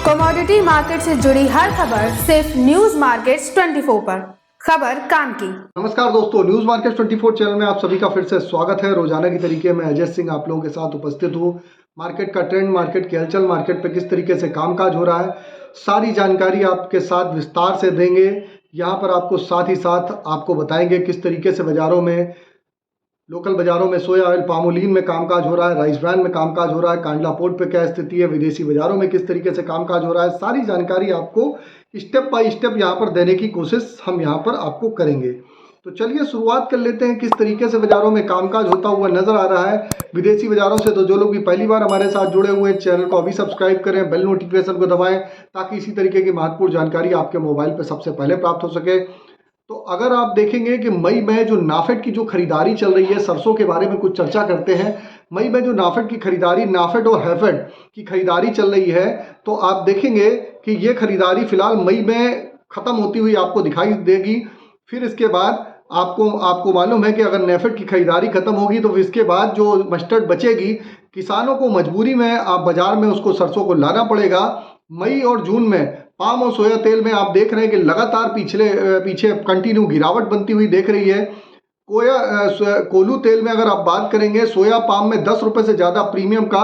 Commodity market से जुड़ी हर खबर सिर्फ न्यूज मार्केट्स 24 पर। खबर काम की। नमस्कार दोस्तों, न्यूज मार्केट 24 चैनल में आप सभी का फिर से स्वागत है। रोजाना की तरीके में अजय सिंह आप लोगों के साथ उपस्थित हूँ। मार्केट का ट्रेंड, मार्केट की हलचल, मार्केट पे किस तरीके से कामकाज हो रहा है, सारी जानकारी आपके साथ विस्तार से देंगे। यहाँ पर आपको साथ ही साथ आपको बताएंगे किस तरीके से बाजारों में, लोकल बाजारों में सोया ऑयल, पामोलीन में कामकाज हो रहा है, राइस ब्रांड में कामकाज हो रहा है, कांडला पोर्ट पे क्या स्थिति है, विदेशी बाजारों में किस तरीके से कामकाज हो रहा है। सारी जानकारी आपको स्टेप बाय स्टेप यहाँ पर देने की कोशिश हम यहाँ पर आपको करेंगे। तो चलिए शुरुआत कर लेते हैं किस तरीके से बाजारों में कामकाज होता हुआ नजर आ रहा है विदेशी बाजारों से। तो जो लोग भी पहली बार हमारे साथ जुड़े हुए हैं, चैनल को अभी सब्सक्राइब करें, बेल नोटिफिकेशन को दबाएं ताकि इसी तरीके की महत्वपूर्ण जानकारी आपके मोबाइल पर सबसे पहले प्राप्त हो सके। तो अगर आप देखेंगे कि मई में जो नाफेड की जो खरीदारी चल रही है, सरसों के बारे में कुछ चर्चा करते हैं। मई में जो नाफेड की खरीदारी, नाफेड और हैफेड की खरीदारी चल रही है, तो आप देखेंगे कि ये खरीदारी फिलहाल मई में खत्म होती हुई आपको दिखाई देगी। फिर इसके बाद आपको मालूम है कि अगर नेफेड की खरीदारी खत्म होगी तो इसके बाद जो मस्टर्ड बचेगी, किसानों को मजबूरी में आप बाजार में उसको सरसों को लाना पड़ेगा। मई और जून में पाम और सोया तेल में आप देख रहे हैं कि लगातार पीछे कंटिन्यू गिरावट बनती हुई देख रही है। कोलू तेल में अगर आप बात करेंगे, सोया पाम में 10 रुपए से ज़्यादा प्रीमियम का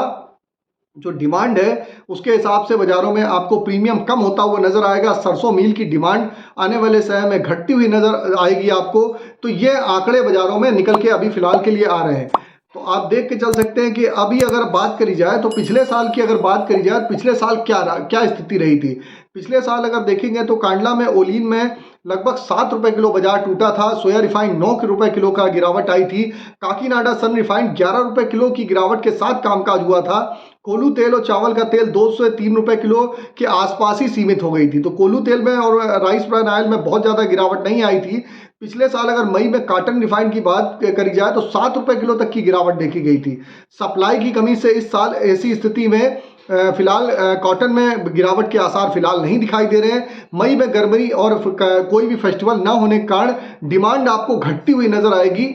जो डिमांड है, उसके हिसाब से बाजारों में आपको प्रीमियम कम होता हुआ नजर आएगा। सरसों मील की डिमांड आने वाले समय में घटती हुई नजर आएगी आपको। तो ये आंकड़े बाजारों में निकल के अभी फिलहाल के लिए आ रहे हैं। तो आप देख के चल सकते हैं कि अभी अगर बात करी जाए तो पिछले साल की अगर बात करी जाए, पिछले साल क्या स्थिति रही थी। पिछले साल अगर देखेंगे तो कांडला में, ओलिन में लगभग 7 रुपए किलो बाजार टूटा था। सोया रिफाइंड 9 रुपए किलो का गिरावट आई थी। काकीनाडा सन रिफाइंड 11 रुपए किलो की गिरावट के साथ कामकाज हुआ था। कोलू तेल और चावल का तेल 2 से 3 रुपए किलो के आसपास ही सीमित हो गई थी। तो कोलू तेल में और राइस ब्रांड ऑयल में बहुत ज़्यादा गिरावट नहीं आई थी। पिछले साल अगर मई में कॉटन रिफाइंड की बात करी जाए तो 7 रुपए किलो तक की गिरावट देखी गई थी। सप्लाई की कमी से इस साल ऐसी स्थिति में फिलहाल कॉटन में गिरावट के आसार फिलहाल नहीं दिखाई दे रहे हैं। मई में गर्मी और कोई भी फेस्टिवल ना होने के कारण डिमांड आपको घटती हुई नजर आएगी।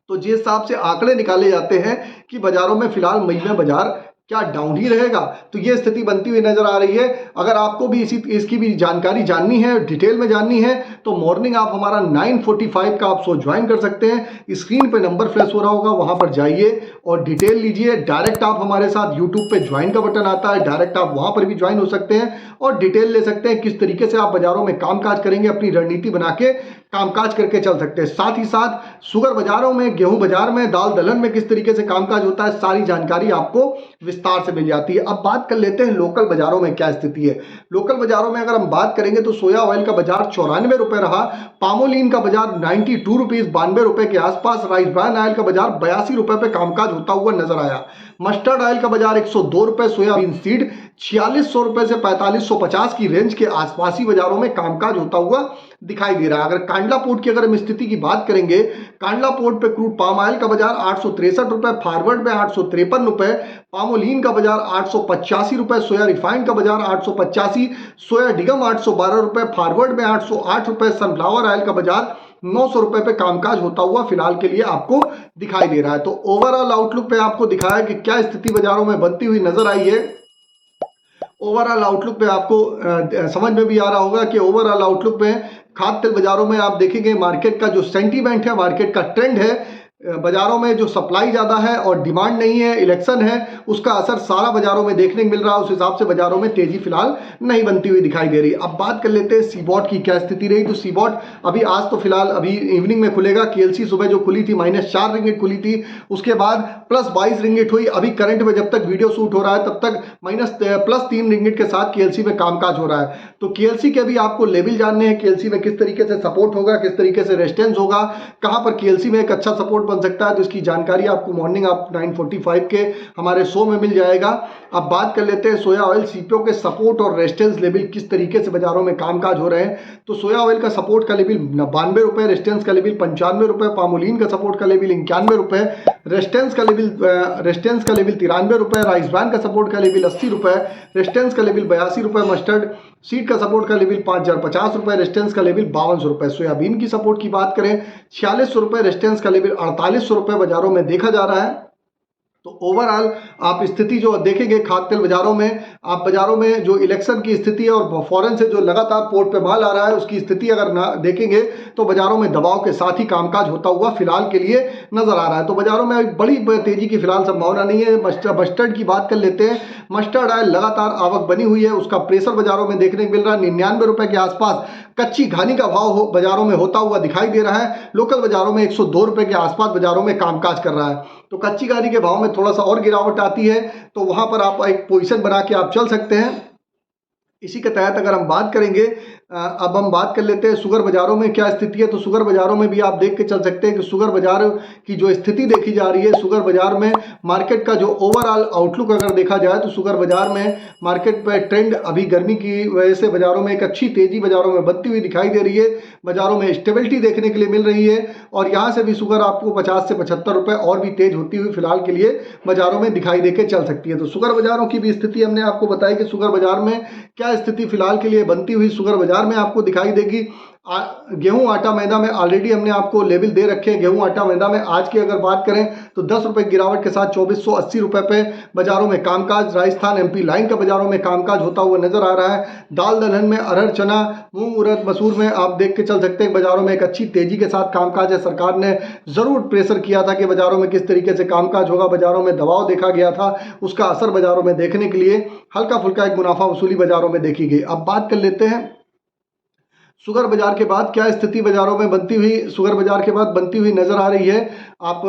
तो जिस हिसाब से आंकड़े निकाले जाते हैं कि बाजारों में फिलहाल मई में बाजार क्या डाउन ही रहेगा, तो ये स्थिति बनती हुई नजर आ रही है। अगर आपको भी इसकी भी जानकारी जाननी है, डिटेल में जाननी है, तो मॉर्निंग आप हमारा 9:45 का आप शो ज्वाइन कर सकते हैं। स्क्रीन पे नंबर फ्लैश हो रहा होगा, वहां पर जाइए और डिटेल लीजिए। डायरेक्ट आप हमारे साथ यूट्यूब पे ज्वाइन का बटन आता है, डायरेक्ट आप वहां पर भी ज्वाइन हो सकते हैं और डिटेल ले सकते हैं। किस तरीके से आप बाजारों में कामकाज करेंगे, अपनी रणनीति बना के कामकाज करके चल सकते हैं। साथ ही साथ शुगर बाजारों में, गेहूं बाजार में, दाल दलहन में किस तरीके से कामकाज होता है, सारी जानकारी आपको विस्तार से मिल जाती है। अब बात कर लेते हैं लोकल बाजारों में क्या स्थिति है। लोकल बाजारों में अगर हम बात करेंगे तो सोया ऑयल का बाजार 94 रुपए रहा। पामोलीन का बाजार 92 रुपीज, 92 रुपए के आसपास। राइस ब्रांड ऑयल का बाजार 82 रुपए पे कामकाज होता हुआ नजर आया। मस्टर्ड ऑयल का बाजार 102 रुपए, सोयाबीन सीड 4600 रुपए से 4550 की रेंज के आसपास ही बाजारों में कामकाज होता हुआ दिखाई दे रहा है। अगर कांडला पोर्ट की अगर हम स्थिति की बात करेंगे, कांडला पोर्ट पे क्रूड पाम ऑयल का बाजार 863 रुपए, फॉरवर्ड में 853 रुपए, पामोलीन का बाजार 885 रुपए, सोया रिफाइंड का बाजार 885, सोया डिगम 812 रुपए, फॉरवर्ड में 808 रुपए, सनफ्लावर ऑयल का बाजार 900 रुपए पे कामकाज होता हुआ फिलहाल के लिए आपको दिखाई दे रहा है। तो ओवरऑल आउटलुक पे आपको दिखाया कि क्या स्थिति बाजारों में बनती हुई नजर आई है। ओवरऑल आउटलुक पे आपको समझ में भी आ रहा होगा कि ओवरऑल आउटलुक पे खाद्य तेल बाजारों में आप देखेंगे मार्केट का जो सेंटीमेंट है, मार्केट का ट्रेंड है, बाजारों में जो सप्लाई ज़्यादा है और डिमांड नहीं है, इलेक्शन है, उसका असर सारा बाजारों में देखने को मिल रहा है। उस हिसाब से बाजारों में तेजी फिलहाल नहीं बनती हुई दिखाई दे रही। अब बात कर लेते हैं सीबॉट की क्या स्थिति रही। तो सीबॉट अभी आज तो फिलहाल अभी इवनिंग में खुलेगा। केएलसी सुबह जो खुली थी -4 रिंगिट खुली थी, उसके बाद +22 रिंगिट हुई। अभी करंट में जब तक वीडियो शूट हो रहा है तब तक +3 रिंगिट के साथ केएलसी में कामकाज हो रहा है। तो केएलसी के भी आपको लेवल जानने हैं, केएलसी में किस तरीके से सपोर्ट होगा, किस तरीके से रेजिस्टेंस होगा, कहां पर केएलसी में एक अच्छा सपोर्ट बन सकता है। तो इसकी जानकारी आपको मॉर्निंग आप 9:45 के हमारे शो में मिल जाएगा। अब बात कर लेते हैं सोया ऑयल सीपीओ के सपोर्ट और रेजिस्टेंस लेवल किस तरीके से बाजारों में कामकाज हो रहे हैं। तो सोया ऑयल का सपोर्ट का लेवल 92 रुपए, रेजिस्टेंस का लेवल 95 रुपए, पामोलीन का सपोर्ट का लेवल 91 रुपए, रेजिस्टेंस का लेवल 93 रुपए, राइस ब्रांड का सपोर्ट का लेवल 80 रुपए, रेजिस्टेंस का लेवल 82 रुपए, मस्टर्ड सीड का सपोर्ट का लेवल 5050 रुपए, रेजिस्टेंस का लेवल 5200 रुपए। सोयाबीन की सपोर्ट की बात करें 4600 रुपए, रेजिस्टेंस का लेवल 4800 रुपए बाजारों में देखा जा रहा है। तो ओवरऑल आप स्थिति जो देखेंगे खाद्य तेल बाजारों में, आप बाजारों में जो इलेक्शन की स्थिति है और फॉरेन से जो लगातार पोर्ट पे माल आ रहा है उसकी स्थिति अगर ना देखेंगे तो बाजारों में दबाव के साथ ही कामकाज होता हुआ फिलहाल के लिए नजर आ रहा है। तो बाजारों में एक बड़ी तेजी की फिलहाल संभावना नहीं है। मस्टर्ड की बात कर लेते हैं। मस्टर्ड ऑयल लगातार आवक बनी हुई है, उसका प्रेशर बाजारों में देखने को मिल रहा है। 99 रुपए के आसपास कच्ची घानी का भाव बाजारों में होता हुआ दिखाई दे रहा है। लोकल बाजारों में 102 रुपए के आसपास बाजारों में कामकाज कर रहा है। तो कच्ची घानी के भाव में थोड़ा सा और गिरावट आती है तो वहां पर आप एक पोजीशन बना के आप चल सकते हैं। इसी के तहत अगर हम बात करेंगे, अब हम बात कर लेते हैं शुगर बाजारों में क्या स्थिति है। तो शुगर बाजारों में भी आप देख के चल सकते हैं कि शुगर बाजार की जो स्थिति देखी जा रही है, शुगर बाजार में मार्केट का जो ओवरऑल आउटलुक अगर देखा जाए तो शुगर बाजार में मार्केट पर ट्रेंड अभी गर्मी की वजह से बाजारों में एक अच्छी तेजी बाजारों में बनती हुई दिखाई दे रही है। बाजारों में स्टेबिलिटी देखने के लिए मिल रही है और यहाँ से भी शुगर आपको 50 से 75 रुपए और भी तेज होती हुई फिलहाल के लिए बाजारों में दिखाई देके चल सकती है। तो शुगर बाजारों की भी स्थिति हमने आपको बताई कि शुगर बाजार में क्या स्थिति फिलहाल के लिए बनती हुई शुगर बाजार में आपको दिखाई देगी। गेहूं आटा मैदा में ऑलरेडी हमने आपको लेवल दे रखे हैं। गेहूं आटा मैदा में आज की अगर बात करें तो 10 रुपए की गिरावट के साथ 2480 रुपए पे बाजारों में कामकाज राजस्थान एमपी लाइन का बाजारों में कामकाज होता हुआ नजर आ रहा है। दाल दलहन में अरहर चना मूंग उड़द मसूर में आप देख के चल सकते हैं बाजारों में एक अच्छी तेजी के साथ कामकाज है। सरकार ने जरूर प्रेशर किया था कि बाजारों में किस तरीके से कामकाज होगा, बाजारों में दबाव देखा गया था, उसका असर बाजारों में देखने के लिए हल्का फुल्का एक मुनाफा वसूली बाजारों में देखी गई। अब बात कर लेते हैं शुगर बाजार के बाद क्या स्थिति बाजारों में बनती हुई शुगर बाजार के बाद बनती हुई नजर आ रही है। आप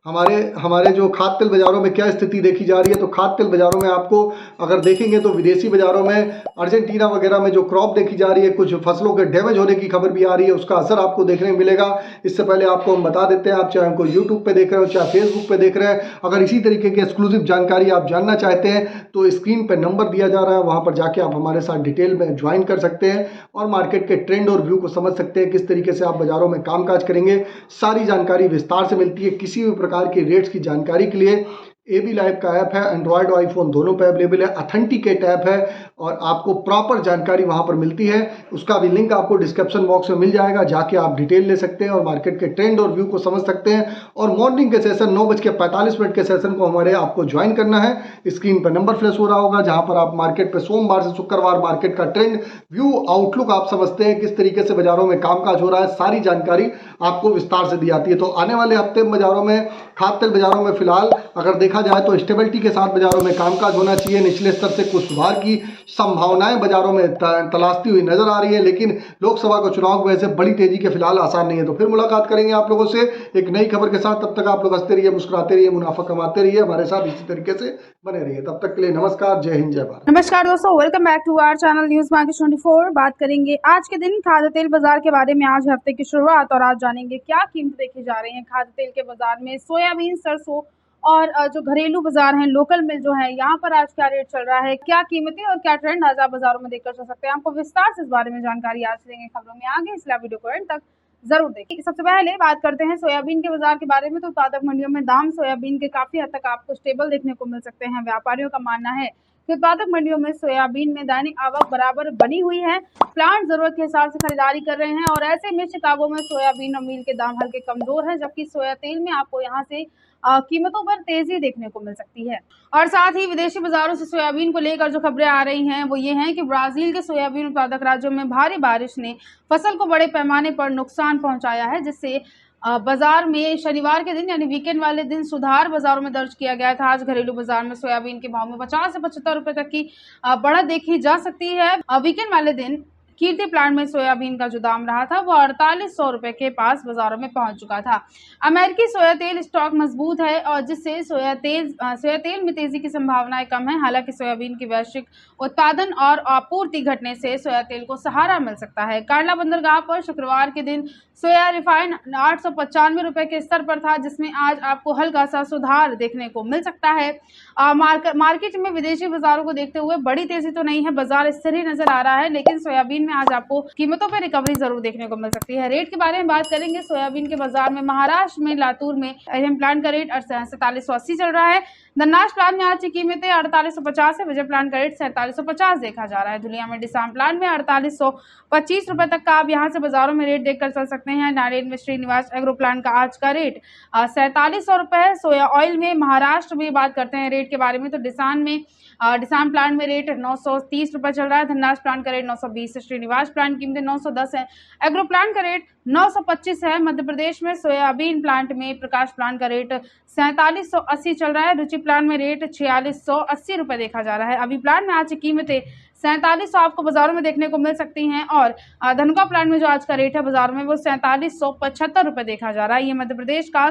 हमारे जो खाद्य तेल बाजारों में क्या स्थिति देखी जा रही है। तो खाद्य तेल बाजारों में आपको अगर देखेंगे तो विदेशी बाजारों में अर्जेंटीना वगैरह में जो क्रॉप देखी जा रही है, कुछ फसलों के डैमेज होने की खबर भी आ रही है, उसका असर आपको देखने को मिलेगा। इससे पहले आपको हम बता देते हैं, आप चाहे हमको यूट्यूब पे देख रहे हो चाहे फेसबुक पे देख रहे हैं, अगर इसी तरीके की एक्सक्लूसिव जानकारी आप जानना चाहते हैं तो स्क्रीन पर नंबर दिया जा रहा है, वहां पर जाके आप हमारे साथ डिटेल में ज्वाइन कर सकते हैं और मार्केट के ट्रेंड और व्यू को समझ सकते हैं। किस तरीके से आप बाजारों में कामकाज करेंगे सारी जानकारी विस्तार से मिलती है। किसी भी प्रकार की रेट्स की जानकारी के लिए AB लाइव का ऐप है, एंड्रॉयड और आईफोन दोनों पे अवेलेबल है। ऑथेंटिकेट ऐप है और आपको प्रॉपर जानकारी वहां पर मिलती है। उसका भी लिंक आपको डिस्क्रिप्शन बॉक्स में मिल जाएगा, जाके आप डिटेल ले सकते हैं और मार्केट के ट्रेंड और व्यू को समझ सकते हैं। और मॉर्निंग के सेशन 9:45 के सेशन को हमारे आपको ज्वाइन करना है। स्क्रीन पर नंबर फ्लैश हो रहा होगा जहां पर आप मार्केट पे सोमवार से शुक्रवार मार्केट का ट्रेंड व्यू आउटलुक आप समझते हैं, किस तरीके से बाजारों में कामकाज हो रहा है, सारी जानकारी आपको विस्तार से दी जाती है। तो आने वाले हफ्ते बाजारों में खाद्य तेल बाजारों में फिलहाल अगर देखा जाए तो स्टेबिलिटी के साथ बाजारों में कामकाज होना चाहिए। निचले स्तर से कुछ सुधार की संभावनाएं बाजारों में तलाशती हुई नजर आ रही है, लेकिन लोकसभा के चुनाव की वजह से बड़ी तेजी के फिलहाल आसार नहीं है। तो फिर मुलाकात करेंगे आप लोगों से एक नई खबर के साथ। तब तक आप लोग हंसते रहिए, मुस्कुराते रहिए, मुनाफा कमाते रहिए, हमारे साथ इसी तरीके से बने रहिए। तब तक के लिए नमस्कार, जय हिंद, जय भारत। नमस्कार दोस्तों, welcome back to our channel news market 24। बात करेंगे आज के दिन खाद्य तेल बाजार के बारे में। आज हफ्ते की शुरुआत और आज जानेंगे क्या कीमत देखी जा रही है खाद्य तेल के बाजार में। सोयाबीन, सरसों और जो घरेलू बाजार हैं, लोकल मिल जो है, यहाँ पर आज क्या रेट चल रहा है, क्या कीमतें और क्या ट्रेंड आज आप बाजारों में देखकर चल सकते हैं। आपको विस्तार से इस बारे में जानकारी आज देंगे खबरों में आगे, इसलिए वीडियो को एंड तक जरूर देखिए। सबसे पहले बात करते हैं सोयाबीन के बाजार के बारे में। तो उत्पादक मंडियों में दाम सोयाबीन के काफी हद तक आपको स्टेबल देखने को मिल सकते हैं। व्यापारियों का मानना है कि उत्पादक मंडियों में सोयाबीन में दैनिक आवक बराबर बनी हुई है। प्लांट जरूरत के हिसाब से खरीदारी कर रहे हैं और ऐसे में शिकागो में सोयाबीन और मील के दाम हल्के कमजोर हैं, जबकि सोया तेल में आपको यहाँ से कीमतों पर तेजी देखने को मिल सकती है। और साथ ही विदेशी बाजारों से सोयाबीन को लेकर जो खबरें आ रही हैं वो ये हैं कि ब्राजील के सोयाबीन उत्पादक राज्यों में भारी बारिश ने फसल को बड़े पैमाने पर नुकसान पहुंचाया है, जिससे बाजार में शनिवार के दिन यानी वीकेंड वाले दिन सुधार बाजारों में दर्ज किया गया था। आज घरेलू बाजार में सोयाबीन के भाव में 50 से 75 रुपए तक की बढ़त देखी जा सकती है। वीकेंड वाले दिन कीर्ति प्लांट में सोयाबीन का जो दाम रहा था वो 4800 रुपए के पास बाजारों में पहुंच चुका था। अमेरिकी सोया तेल स्टॉक मजबूत है और जिससे सोया तेल में तेजी की संभावनाएं कम है। हालांकि सोयाबीन की वैश्विक उत्पादन और आपूर्ति घटने से सोया तेल को सहारा मिल सकता है। कांडला बंदरगाह पर शुक्रवार के दिन सोया रिफाइन 895 रुपए के स्तर पर था, जिसमें आज आपको हल्का सा सुधार देखने को मिल सकता है। मार्केट में विदेशी बाजारों को देखते हुए बड़ी तेजी तो नहीं है, बाजार स्थिर ही नजर आ रहा है, लेकिन सोयाबीन में आज आपको कीमतों पर रिकवरी जरूर देखने को मिल सकती है। रेट के बारे में बात करेंगे, सोयाबीन के बाजार में महाराष्ट्र में लातूर में अहम प्लांट का रेट 4780 चल रहा है। धननाश प्लांट में आज की कीमतें 4850 है। विजय प्लांट का रेट 4750 देखा जा रहा है। धुलिया में डिसाम प्लांट में 4825 रुपए तक का आप यहां से बाजारों में रेट देखकर चल सकते हैं। नारियल में श्रीनिवास एग्रो प्लांट का आज का रेट 4700 रुपए है। सोया ऑयल में महाराष्ट्र में बात करते हैं रेट के बारे में, तो डिसाम प्लांट में रेट 930 रुपए चल रहा है। धननाश प्लांट का रेट 920 है। श्रीनिवास प्लांट की कीमतें 910 है। एग्रो प्लांट का रेट 925 है। मध्य प्रदेश में सोयाबीन प्लांट में प्रकाश प्लांट का रेट 4780 चल रहा है। रुचि प्लांट में रेट 4680 रुपए देखा जा रहा है। अभी प्लांट में आज की कीमतें 4700 आपको बाजारों में देखने को मिल सकती हैं और धनुका प्लांट में जो आज का रेट है बाजार में वो 4775 रुपए देखा जा रहा है। ये मध्य प्रदेश का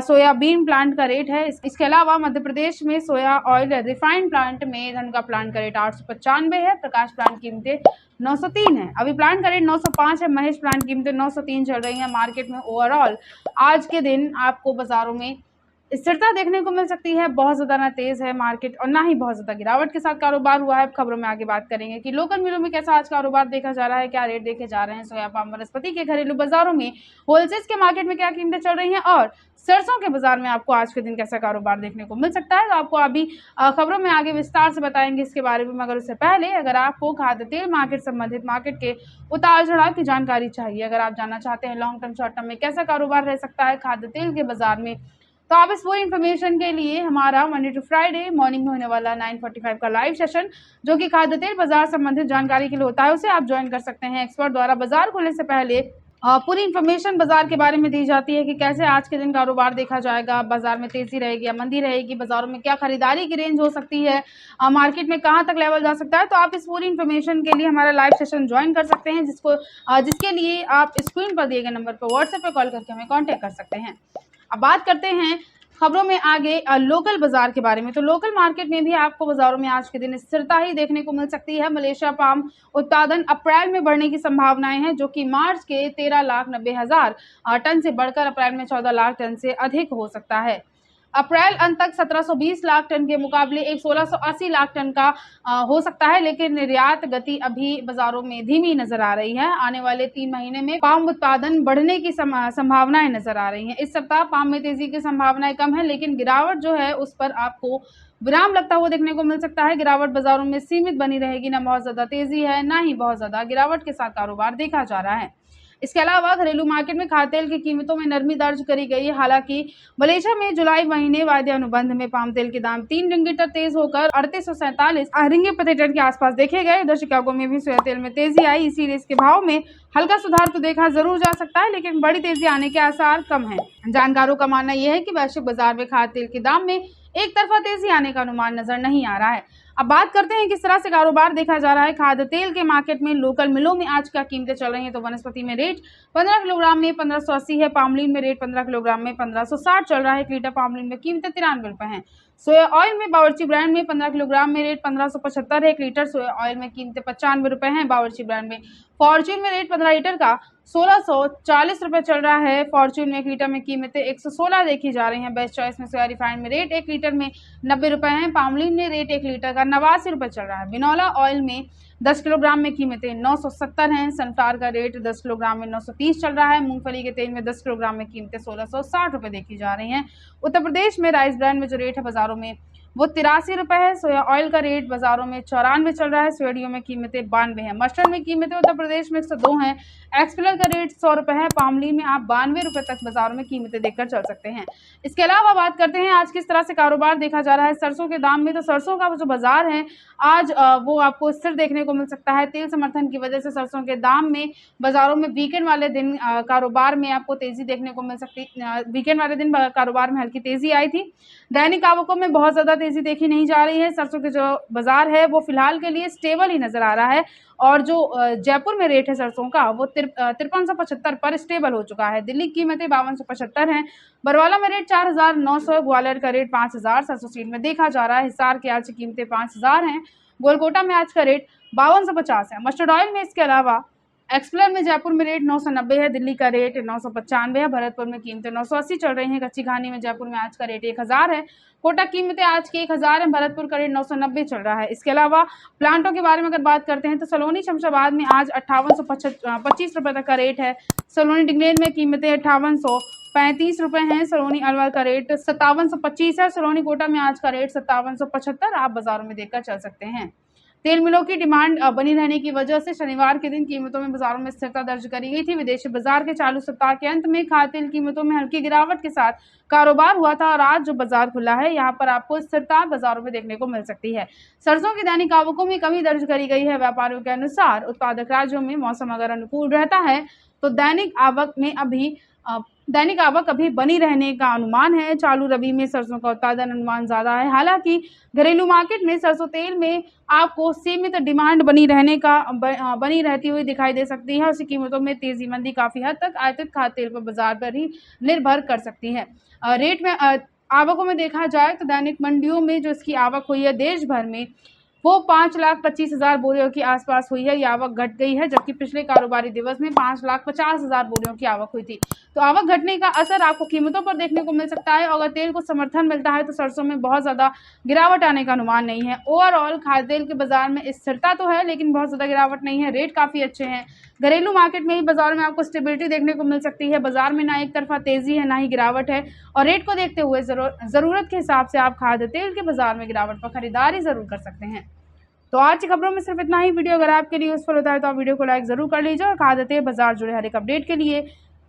सोयाबीन प्लांट का रेट है। इसके अलावा मध्य प्रदेश में सोया ऑयल रिफाइंड प्लांट में धनुका प्लांट का रेट 895 है। प्रकाश प्लांट की कीमतें 903 है। अभी प्लांट का रेट 905 है। महेश प्लांट की कीमतें 903 चल रही है। मार्केट में ओवरऑल आज के दिन आपको बाजारों में स्थिरता देखने को मिल सकती है। बहुत ज्यादा ना तेज है मार्केट और ना ही बहुत ज्यादा गिरावट के साथ कारोबार हुआ है। खबरों में आगे बात करेंगे कि लोकल मिलों में कैसा आज कारोबार देखा जा रहा है, क्या रेट देखे जा रहे हैं। सोया पाम वनस्पति के घरेलू बाजारों में होलसेल के मार्केट में क्या कीमतें चल रही हैं और सरसों के बाजार में आपको आज के दिन कैसा कारोबार देखने को मिल सकता है, तो आपको अभी खबरों में आगे विस्तार से बताएंगे इसके बारे में। मगर उससे पहले अगर आपको खाद्य तेल मार्केट संबंधित मार्केट के उतार चढ़ाव की जानकारी चाहिए, अगर आप जानना चाहते हैं लॉन्ग टर्म शॉर्ट टर्म में कैसा कारोबार रह सकता है खाद्य तेल के बाजार में, तो आप इस पूरी इन्फॉर्मेशन के लिए हमारा मंडे टू फ्राइडे मॉर्निंग में होने वाला 9:45 का लाइव सेशन जो कि खाद्य तेल बाजार संबंधित जानकारी के लिए होता है, उसे आप ज्वाइन कर सकते हैं। एक्सपर्ट द्वारा बाजार खोलने से पहले पूरी इन्फॉर्मेशन बाजार के बारे में दी जाती है कि कैसे आज के दिन कारोबार देखा जाएगा, बाजार में तेजी रहेगी या मंदी रहेगी, बाजारों में क्या खरीदारी की रेंज हो सकती है, मार्केट में कहां तक लेवल जा सकता है। तो आप इस पूरी इन्फॉर्मेशन के लिए हमारा लाइव सेशन ज्वाइन कर सकते हैं, जिसके लिए आप स्क्रीन पर दिए गए नंबर पर व्हाट्सएप पर कॉल करके हमें कॉन्टेक्ट कर सकते हैं। अब बात करते हैं खबरों में आगे लोकल बाजार के बारे में, तो लोकल मार्केट में भी आपको बाजारों में आज के दिन स्थिरता ही देखने को मिल सकती है। मलेशिया पाम उत्पादन अप्रैल में बढ़ने की संभावनाएं हैं, जो कि मार्च के 13,90,000 टन से बढ़कर अप्रैल में 14 लाख टन से अधिक हो सकता है। अप्रैल अंत तक 1720 लाख टन के मुकाबले 1680 लाख टन का हो सकता है, लेकिन निर्यात गति अभी बाजारों में धीमी नजर आ रही है। आने वाले 3 महीने में पाम उत्पादन बढ़ने की संभावनाएं नजर आ रही हैं। इस सप्ताह पाम में तेजी की संभावनाएं कम है, लेकिन गिरावट जो है उस पर आपको विराम लगता हुआ देखने को मिल सकता है। गिरावट बाजारों में सीमित बनी रहेगी, ना बहुत ज्यादा तेजी है ना ही बहुत ज्यादा गिरावट के साथ कारोबार देखा जा रहा है। इसके अलावा घरेलू मार्केट में खाद्य तेल की कीमतों में नरमी दर्ज करी गई है। हालांकि मलेशिया में जुलाई महीने वायदे अनुबंध में पाम तेल के दाम 3 रिंगिट तेज होकर 3847 रिंगिट प्रति टन के आसपास देखे गए। उधर शिकागो में भी सोया तेल में तेजी आई, इसीलिए इसके भाव में हल्का सुधार तो देखा जरूर जा सकता है, लेकिन बड़ी तेजी आने के आसार कम है। जानकारों का मानना यह है कि वैश्विक बाजार में खाद्य तेल के दाम में एक तरफा तेजी आने का अनुमान नजर नहीं आ रहा है। अब बात करते हैं किस तरह से कारोबार देखा जा रहा है खाद्य तेल के मार्केट में। लोकल मिलों में आज क्या कीमतें चल रही हैं, तो वनस्पति में रेट 15 किलोग्राम में 1580 है। पामलीन में रेट 15 किलोग्राम में 1560 चल रहा है। 1 लीटर पामलीन में कीमतें 93 रुपए हैं। सोया ऑयल में बावर्ची ब्रांड में 15 किलोग्राम में रेट 1575 है। 1 लीटर सोया ऑयल में कीमतें 95 रुपए हैं। बावर्ची ब्रांड में फॉर्च्यून में रेट 15 लीटर का 1640 रुपए चल रहा है। फॉर्च्यून में 1 लीटर में कीमतें 116 देखी जा रही हैं। बेस्ट चॉइस में सोया रिफाइंड में रेट 1 लीटर में 90 रुपए हैं। पामलीन में रेट 1 लीटर का 89 रुपए चल रहा है। बिनौला ऑयल में 10 किलोग्राम में कीमतें 970 हैं। सनफ्लावर का रेट 10 किलोग्राम में 930 चल रहा है। मूंगफली के तेल में 10 किलोग्राम में कीमतें 1660 रुपए देखी जा रही हैं। उत्तर प्रदेश में राइस ब्रांड में जो रेट है बाजारों में वो 83 रुपए है। सोया ऑयल का रेट बाजारों में 94 चल रहा है। सोयाडियो में कीमतें 92 है। मस्टर्ड में कीमतें उत्तर प्रदेश में 102 हैं। एक्सप्लेयर का रेट 100 रुपए है। पामलीन में आप 92 रुपए तक बाजारों में कीमतें देखकर चल सकते हैं। इसके अलावा बात करते हैं आज किस तरह से कारोबार देखा जा रहा है सरसों के दाम में, तो सरसों का जो बाजार है आज वो आपको स्थिर देखने को मिल सकता है। तेल समर्थन की वजह से सरसों के दाम में बाजारों में वीकेंड वाले दिन कारोबार में आपको तेजी देखने को मिल सकती। वीकेंड वाले दिन कारोबार में हल्की तेजी आई थी। दैनिक आवकों में बहुत ज्यादा तेजी देखी नहीं जा रही है। सरसों के जो बाजार है वो फिलहाल के लिए स्टेबल ही नजर आ रहा है और जो जयपुर में रेट है सरसों का वो 5375 पर स्टेबल हो चुका है। दिल्ली की कीमतें 5275 हैं। बरवाला में रेट 4900, ग्वालियर का रेट 5000 सरसों सीड में देखा जा रहा है। हिसार की आज की कीमतें 5000 हैं। गोलकोटा में आज का रेट 5250 है। मस्टर्ड ऑयल में इसके अलावा एक्सप्लोर में जयपुर में रेट 990 है, दिल्ली का रेट 995 है, भरतपुर में कीमतें 980 चल रही हैं, कच्ची घानी में जयपुर में आज का रेट 1000 है, कोटा कीमतें आज के 1000 है, भरतपुर का रेट 990 चल रहा है। इसके अलावा प्लांटों के बारे में अगर बात करते हैं तो सलोनी शमशाबाद में आज 5825 रुपये तक का रेट है, सलोनी डिग्नेर में कीमतें 5835 रुपये हैं, सलोनी अलवर का रेट 5725 है, सलोनी कोटा में आज का रेट 5775 आप बाजारों में देखकर चल सकते हैं। तेल मिलों की डिमांड बनी रहने की वजह से शनिवार के दिन कीमतों में बाजारों में स्थिरता दर्ज करी गई थी। विदेशी बाजार के चालू सप्ताह के अंत में खाद्य तेल कीमतों में हल्की गिरावट के साथ कारोबार हुआ था और आज जो बाजार खुला है यहाँ पर आपको स्थिरता बाजारों में देखने को मिल सकती है। सरसों की दैनिक आवकों में कमी दर्ज करी गई है। व्यापारियों के अनुसार उत्पादक राज्यों में मौसम अगर अनुकूल रहता है तो दैनिक आवक अभी बनी रहने का अनुमान है। चालू रबी में सरसों का उत्पादन अनुमान ज्यादा है। हालांकि घरेलू मार्केट में सरसों तेल में आपको सीमित डिमांड बनी रहती हुई दिखाई दे सकती है। उसकी कीमतों में तेजी मंदी काफी हद तक आयातित खाद्य तेल पर बाजार पर ही निर्भर कर सकती है। रेट में आवकों में देखा जाए तो दैनिक मंडियों में जो इसकी आवक हुई है देश भर में वो 5,25,000 बोरियों के आसपास हुई है। ये आवक घट गई है, जबकि पिछले कारोबारी दिवस में 5,50,000 बोरियों की आवक हुई थी। तो आवक घटने का असर आपको कीमतों पर देखने को मिल सकता है। अगर तेल को समर्थन मिलता है तो सरसों में बहुत ज़्यादा गिरावट आने का अनुमान नहीं है। ओवरऑल खाद्य तेल के बाजार में स्थिरता तो है, लेकिन बहुत ज़्यादा गिरावट नहीं है। रेट काफ़ी अच्छे हैं। घरेलू मार्केट में ही बाजार में आपको स्टेबिलिटी देखने को मिल सकती है। बाजार में ना एक तरफा तेजी है ना ही गिरावट है, और रेट को देखते हुए ज़रूरत के हिसाब से आप खाद्य तेल के बाजार में गिरावट पर खरीदारी ज़रूर कर सकते हैं। तो आज की खबरों में सिर्फ इतना ही। वीडियो अगर आपके लिए यूजफुल होता है तो आप वीडियो को लाइक जरूर कर लीजिए, और खाद्य तेल बाजार जुड़े हर एक अपडेट के लिए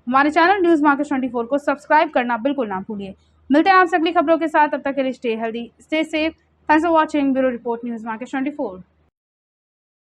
हमारे चैनल न्यूज़ मार्केट 24 को सब्सक्राइब करना बिल्कुल ना भूलिए। मिलते हैं आपसे अगली खबरों के साथ, तब तक के लिए stay healthy, stay safe. Thanks for watching. Bureau report, news market 24।